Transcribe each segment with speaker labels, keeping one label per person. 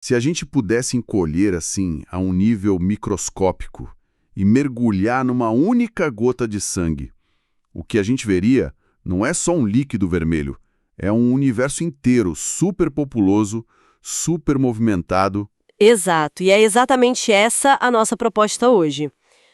Speaker 1: Se a gente pudesse encolher assim a um nível microscópico e mergulhar numa única gota de sangue, o que a gente veria não é só um líquido vermelho, é um universo inteiro superpopuloso, super movimentado.
Speaker 2: Exato, e é exatamente essa a nossa proposta hoje.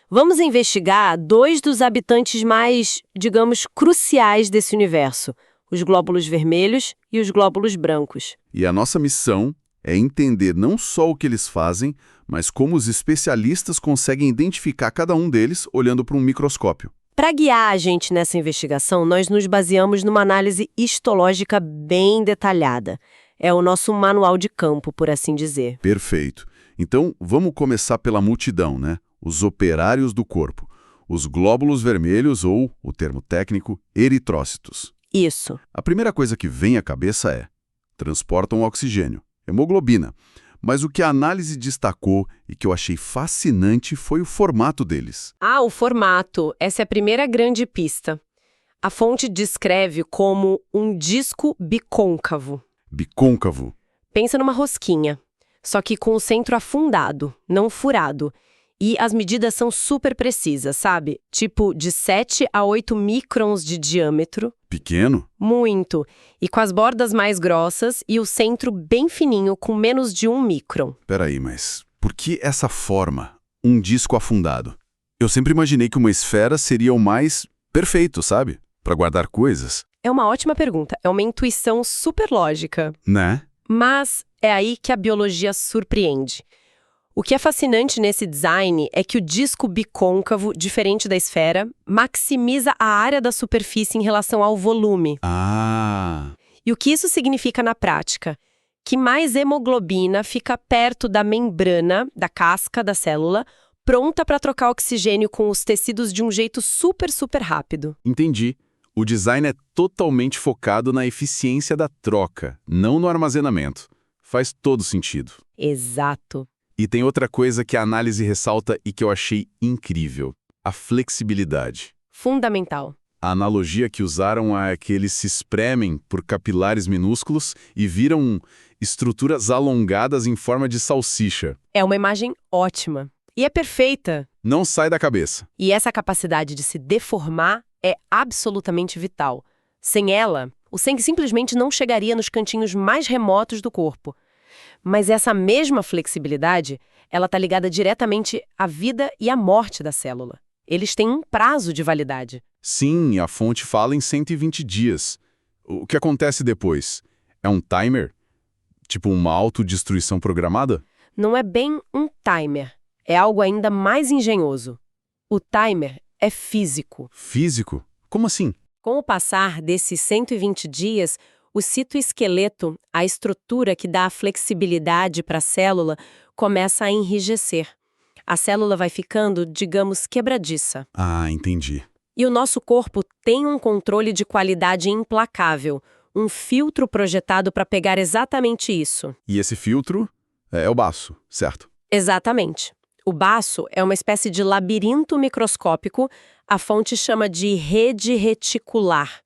Speaker 2: Vamos investigar dois dos habitantes mais, digamos, cruciais desse universo, os glóbulos vermelhos e os glóbulos brancos.
Speaker 1: E a nossa missão é entender não só o que eles fazem, mas como os especialistas conseguem identificar cada um deles olhando para um microscópio.
Speaker 2: Para guiar a gente nessa investigação, nós nos baseamos numa análise histológica bem detalhada. É o nosso manual de campo, por assim dizer.
Speaker 1: Perfeito. Então, vamos começar pela multidão, né? Os operários do corpo, os glóbulos vermelhos ou, o termo técnico, eritrócitos.
Speaker 2: Isso.
Speaker 1: A primeira coisa que vem à cabeça é: transportam oxigênio, hemoglobina. Mas o que a análise destacou e que eu achei fascinante foi o formato deles.
Speaker 2: Ah, o formato. Essa é a primeira grande pista. A fonte descreve como um disco bicôncavo.
Speaker 1: Bicôncavo.
Speaker 2: Pensa numa rosquinha, só que com o centro afundado, não furado. E as medidas são super precisas, sabe? Tipo de 7 a 8 microns de diâmetro.
Speaker 1: Pequeno?
Speaker 2: Muito. E com as bordas mais grossas e o centro bem fininho, com menos de 1 micron.
Speaker 1: Peraí, mas por que essa forma? Um disco afundado? Eu sempre imaginei que uma esfera seria o mais perfeito, sabe? Para guardar coisas.
Speaker 2: É uma ótima pergunta. É uma intuição super lógica.
Speaker 1: Né?
Speaker 2: Mas é aí que a biologia surpreende. O que é fascinante nesse design é que o disco bicôncavo, diferente da esfera, maximiza a área da superfície em relação ao volume.
Speaker 1: Ah!
Speaker 2: E o que isso significa na prática? Que mais hemoglobina fica perto da membrana, da casca da célula, pronta para trocar oxigênio com os tecidos de um jeito super, super rápido.
Speaker 1: Entendi. O design é totalmente focado na eficiência da troca, não no armazenamento. Faz todo sentido.
Speaker 2: Exato.
Speaker 1: E tem outra coisa que a análise ressalta e que eu achei incrível: a flexibilidade.
Speaker 2: Fundamental.
Speaker 1: A analogia que usaram é que eles se espremem por capilares minúsculos e viram estruturas alongadas em forma de salsicha.
Speaker 2: É uma imagem ótima. E é perfeita.
Speaker 1: Não sai da cabeça.
Speaker 2: E essa capacidade de se deformar é absolutamente vital. Sem ela, o sangue simplesmente não chegaria nos cantinhos mais remotos do corpo. Mas essa mesma flexibilidade, ela está ligada diretamente à vida e à morte da célula. Eles têm um prazo de validade.
Speaker 1: Sim, a fonte fala em 120 dias. O que acontece depois? É um timer? Tipo uma autodestruição programada?
Speaker 2: Não é bem um timer. É algo ainda mais engenhoso. O timer é físico.
Speaker 1: Físico? Como assim?
Speaker 2: Com o passar desses 120 dias, o citoesqueleto, a estrutura que dá a flexibilidade para a célula, começa a enrijecer. A célula vai ficando, digamos, quebradiça.
Speaker 1: Ah, entendi.
Speaker 2: E o nosso corpo tem um controle de qualidade implacável, um filtro projetado para pegar exatamente isso.
Speaker 1: E esse filtro é o baço, certo?
Speaker 2: Exatamente. O baço é uma espécie de labirinto microscópico, a fonte chama de rede reticular.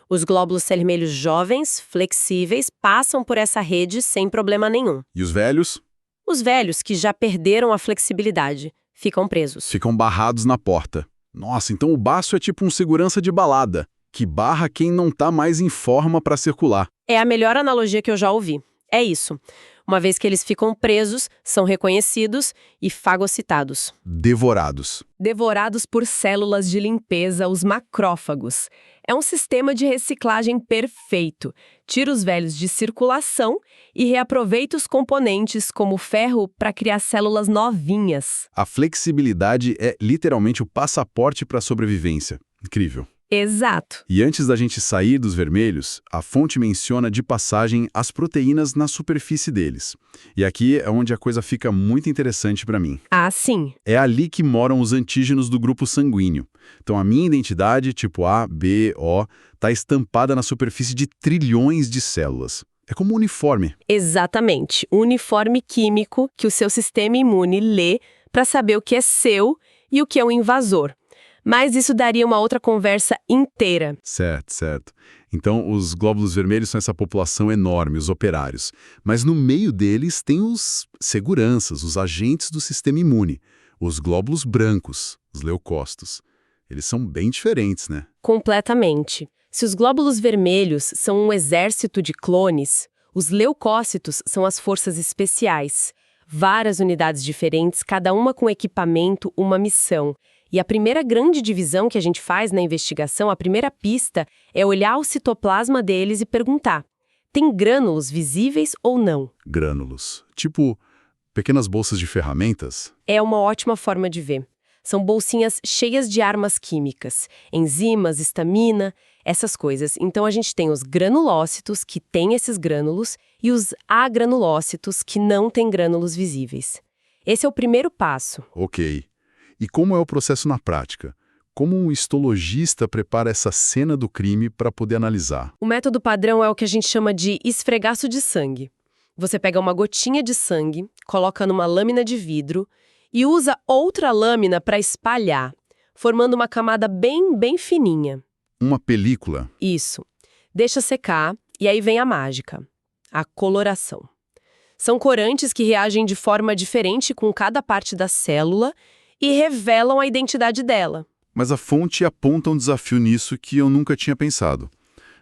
Speaker 2: Os glóbulos vermelhos jovens, flexíveis, passam por essa rede sem problema nenhum.
Speaker 1: E os velhos?
Speaker 2: Os velhos, que já perderam a flexibilidade, ficam presos.
Speaker 1: Ficam barrados na porta. Nossa, então o baço é tipo um segurança de balada, que barra quem não tá mais em forma para circular.
Speaker 2: É a melhor analogia que eu já ouvi. É isso. Uma vez que eles ficam presos, são reconhecidos e fagocitados.
Speaker 1: Devorados.
Speaker 2: Devorados por células de limpeza, os macrófagos. É um sistema de reciclagem perfeito. Tira os velhos de circulação e reaproveita os componentes, como o ferro, para criar células novinhas.
Speaker 1: A flexibilidade é literalmente o passaporte para a sobrevivência. Incrível.
Speaker 2: Exato.
Speaker 1: E antes da gente sair dos vermelhos, a fonte menciona de passagem as proteínas na superfície deles. E aqui é onde a coisa fica muito interessante para mim.
Speaker 2: Ah, sim.
Speaker 1: É ali que moram os antígenos do grupo sanguíneo. Então a minha identidade, tipo A, B, O, está estampada na superfície de trilhões de células. É como um uniforme.
Speaker 2: Exatamente. O uniforme químico que o seu sistema imune lê para saber o que é seu e o que é o invasor. Mas isso daria uma outra conversa inteira.
Speaker 1: Certo, certo. Então, os glóbulos vermelhos são essa população enorme, os operários. Mas no meio deles tem os seguranças, os agentes do sistema imune, os glóbulos brancos, os leucócitos. Eles são bem diferentes, né?
Speaker 2: Completamente. Se os glóbulos vermelhos são um exército de clones, os leucócitos são as forças especiais. Várias unidades diferentes, cada uma com equipamento, uma missão. E a primeira grande divisão que a gente faz na investigação, a primeira pista, é olhar o citoplasma deles e perguntar: tem grânulos visíveis ou não?
Speaker 1: Grânulos. Tipo, pequenas bolsas de ferramentas?
Speaker 2: É uma ótima forma de ver. São bolsinhas cheias de armas químicas, enzimas, histamina, essas coisas. Então a gente tem os granulócitos, que têm esses grânulos, e os agranulócitos, que não têm grânulos visíveis. Esse é o primeiro passo.
Speaker 1: Ok. E como é o processo na prática? Como um histologista prepara essa cena do crime para poder analisar?
Speaker 2: O método padrão é o que a gente chama de esfregaço de sangue. Você pega uma gotinha de sangue, coloca numa lâmina de vidro e usa outra lâmina para espalhar, formando uma camada bem fininha.
Speaker 1: Uma película.
Speaker 2: Isso. Deixa secar e aí vem a mágica, a coloração. São corantes que reagem de forma diferente com cada parte da célula e revelam a identidade dela.
Speaker 1: Mas a fonte aponta um desafio nisso que eu nunca tinha pensado.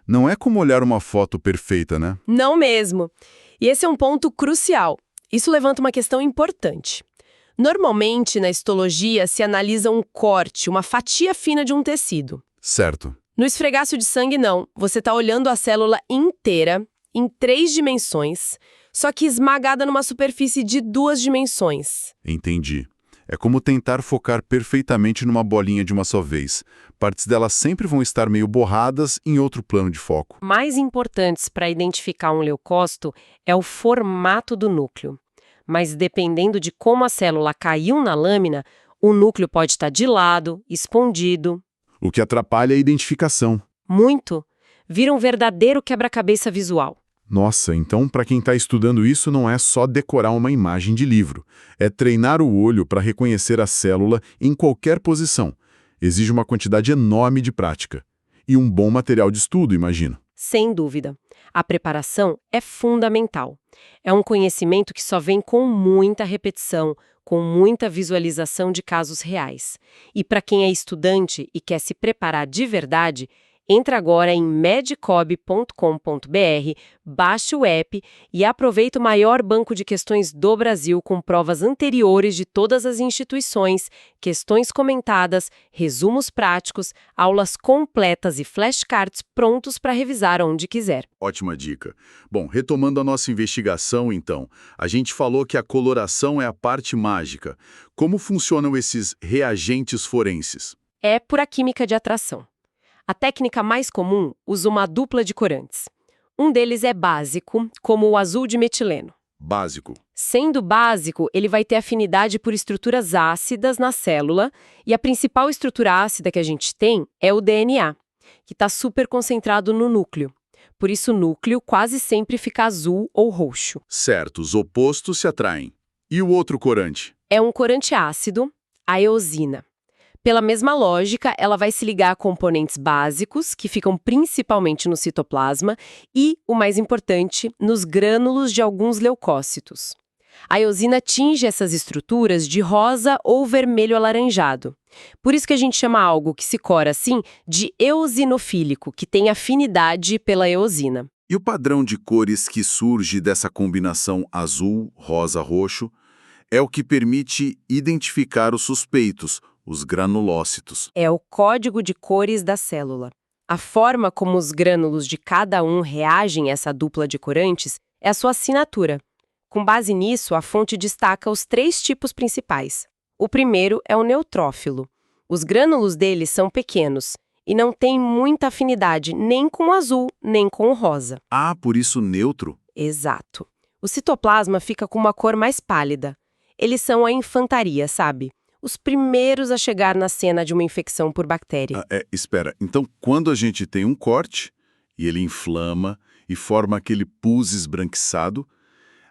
Speaker 1: Não é como olhar uma foto perfeita, né?
Speaker 2: Não mesmo. E esse é um ponto crucial. Isso levanta uma questão importante. Normalmente, na histologia, se analisa um corte, uma fatia fina de um tecido.
Speaker 1: Certo.
Speaker 2: No esfregaço de sangue, não. Você está olhando a célula inteira, em 3 dimensões, só que esmagada numa superfície de 2 dimensões.
Speaker 1: Entendi. É como tentar focar perfeitamente numa bolinha de uma só vez. Partes dela sempre vão estar meio borradas em outro plano de foco.
Speaker 2: Mais importantes para identificar um leucócito é o formato do núcleo. Mas dependendo de como a célula caiu na lâmina, o núcleo pode estar de lado, escondido.
Speaker 1: O que atrapalha a identificação.
Speaker 2: Muito. Vira um verdadeiro quebra-cabeça visual.
Speaker 1: Nossa, então para quem está estudando isso não é só decorar uma imagem de livro. É treinar o olho para reconhecer a célula em qualquer posição. Exige uma quantidade enorme de prática. E um bom material de estudo, imagino.
Speaker 2: Sem dúvida. A preparação é fundamental. É um conhecimento que só vem com muita repetição, com muita visualização de casos reais. E para quem é estudante e quer se preparar de verdade, entra agora em medcob.com.br, baixe o app e aproveita o maior banco de questões do Brasil com provas anteriores de todas as instituições, questões comentadas, resumos práticos, aulas completas e flashcards prontos para revisar onde quiser.
Speaker 1: Ótima dica. Bom, retomando a nossa investigação, então, a gente falou que a coloração é a parte mágica. Como funcionam esses reagentes forenses?
Speaker 2: É pura química de atração. A técnica mais comum usa uma dupla de corantes. Um deles é básico, como o azul de metileno.
Speaker 1: Básico.
Speaker 2: Sendo básico, ele vai ter afinidade por estruturas ácidas na célula, e a principal estrutura ácida que a gente tem é o DNA, que está super concentrado no núcleo. Por isso, o núcleo quase sempre fica azul ou roxo.
Speaker 1: Certo, os opostos se atraem. E o outro corante?
Speaker 2: É um corante ácido, a eosina. Pela mesma lógica, ela vai se ligar a componentes básicos, que ficam principalmente no citoplasma, e, o mais importante, nos grânulos de alguns leucócitos. A eosina tinge essas estruturas de rosa ou vermelho alaranjado. Por isso que a gente chama algo que se cora assim de eosinofílico, que tem afinidade pela eosina.
Speaker 1: E o padrão de cores que surge dessa combinação azul, rosa, roxo é o que permite identificar os suspeitos, os granulócitos.
Speaker 2: É o código de cores da célula. A forma como os grânulos de cada um reagem a essa dupla de corantes é a sua assinatura. Com base nisso, a fonte destaca os 3 tipos principais. O primeiro é o neutrófilo. Os grânulos dele são pequenos e não têm muita afinidade nem com o azul, nem com o rosa.
Speaker 1: Ah, por isso neutro?
Speaker 2: Exato. O citoplasma fica com uma cor mais pálida. Eles são a infantaria, sabe? Os primeiros a chegar na cena de uma infecção por bactéria.
Speaker 1: Espera, então quando a gente tem um corte e ele inflama e forma aquele pus esbranquiçado,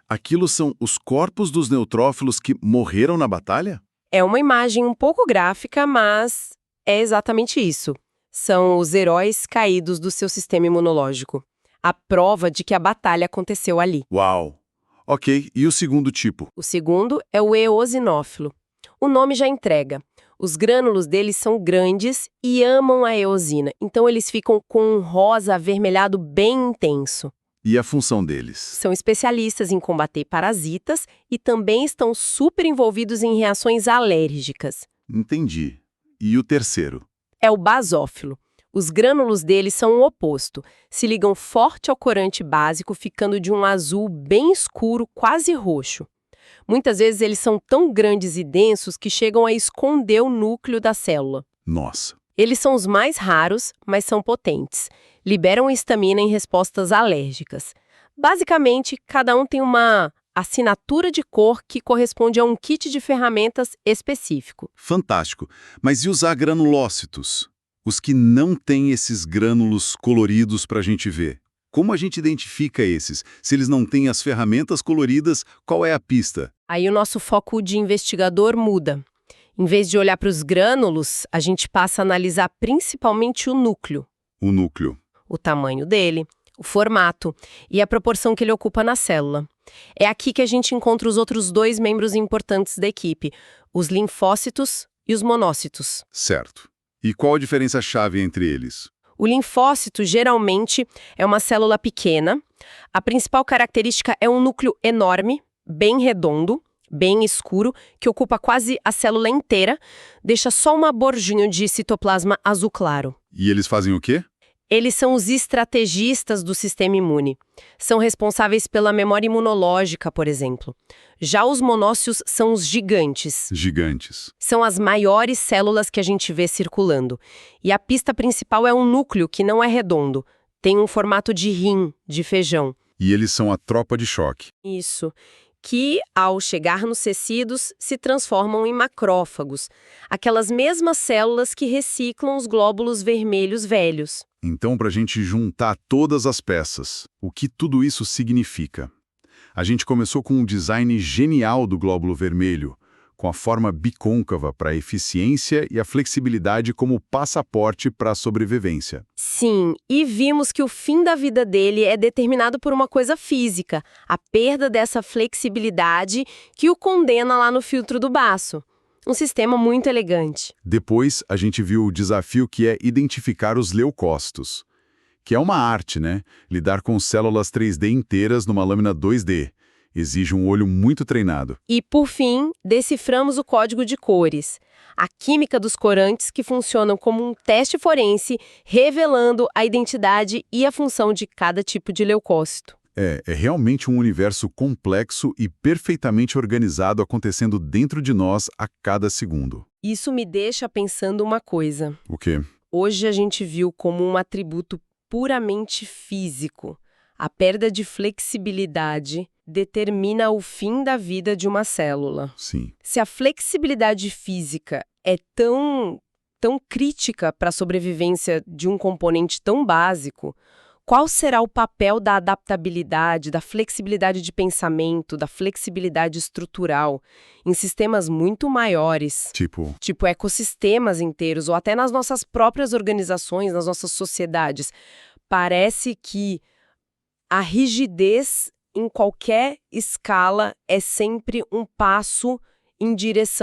Speaker 1: aquilo são os corpos dos neutrófilos que morreram na batalha?
Speaker 2: É uma imagem um pouco gráfica, mas É exatamente isso. São os heróis caídos do seu sistema imunológico. A prova de que a batalha aconteceu ali.
Speaker 1: Uau! Ok, e o segundo tipo?
Speaker 2: O segundo é o eosinófilo. O nome já entrega. Os grânulos deles são grandes e amam a eosina, então eles ficam com um rosa avermelhado bem intenso.
Speaker 1: E a função deles?
Speaker 2: São especialistas em combater parasitas e também estão super envolvidos em reações alérgicas.
Speaker 1: Entendi. E o terceiro?
Speaker 2: É o basófilo. Os grânulos deles são o oposto. Se ligam forte ao corante básico, ficando de um azul bem escuro, quase roxo. Muitas vezes eles são tão grandes e densos que chegam a esconder o núcleo da célula.
Speaker 1: Nossa.
Speaker 2: Eles são os mais raros, mas são potentes. Liberam histamina em respostas alérgicas. Basicamente, cada um tem uma assinatura de cor que corresponde a um kit de ferramentas específico.
Speaker 1: Fantástico. Mas e os agranulócitos? Os que não têm esses grânulos coloridos para a gente ver? Como a gente identifica esses? Se eles não têm as ferramentas coloridas, qual é a pista?
Speaker 2: Aí o nosso foco de investigador muda. Em vez de olhar para os grânulos, a gente passa a analisar principalmente o núcleo.
Speaker 1: O núcleo.
Speaker 2: O tamanho dele, o formato e a proporção que ele ocupa na célula. É aqui que a gente encontra os outros dois membros importantes da equipe, os linfócitos e os monócitos.
Speaker 1: Certo. E qual a diferença-chave entre eles?
Speaker 2: O linfócito, geralmente, é uma célula pequena. A principal característica é um núcleo enorme, bem redondo, bem escuro, que ocupa quase a célula inteira, deixa só uma borjinha de citoplasma azul claro.
Speaker 1: E eles fazem o quê?
Speaker 2: Eles são os estrategistas do sistema imune. São responsáveis pela memória imunológica, por exemplo. Já os monócitos são os gigantes.
Speaker 1: Gigantes.
Speaker 2: São as maiores células que a gente vê circulando. E a pista principal é um núcleo que não é redondo. Tem um formato de rim, de feijão.
Speaker 1: E eles são a tropa de choque.
Speaker 2: Isso. Que, ao chegar nos tecidos, se transformam em macrófagos. Aquelas mesmas células que reciclam os glóbulos vermelhos velhos.
Speaker 1: Então, para a gente juntar todas as peças, o que tudo isso significa? A gente começou com um design genial do glóbulo vermelho, com a forma bicôncava para a eficiência e a flexibilidade como passaporte para a sobrevivência.
Speaker 2: Sim, e vimos que o fim da vida dele é determinado por uma coisa física, a perda dessa flexibilidade que o condena lá no filtro do baço. Um sistema muito elegante.
Speaker 1: Depois, a gente viu o desafio que é identificar os leucócitos, que é uma arte, né? Lidar com células 3D inteiras numa lâmina 2D. Exige um olho muito treinado.
Speaker 2: E, por fim, deciframos o código de cores. A química dos corantes que funcionam como um teste forense, revelando a identidade e a função de cada tipo de leucócito.
Speaker 1: É realmente um universo complexo e perfeitamente organizado acontecendo dentro de nós a cada segundo.
Speaker 2: Isso me deixa pensando uma coisa.
Speaker 1: O quê?
Speaker 2: Hoje a gente viu como um atributo puramente físico. A perda de flexibilidade determina o fim da vida de uma célula.
Speaker 1: Sim.
Speaker 2: Se a flexibilidade física é tão crítica para a sobrevivência de um componente tão básico, qual será o papel da adaptabilidade, da flexibilidade de pensamento, da flexibilidade estrutural em sistemas muito maiores? Tipo ecossistemas inteiros ou até nas nossas próprias organizações, nas nossas sociedades. Parece que a rigidez em qualquer escala é sempre um passo em direção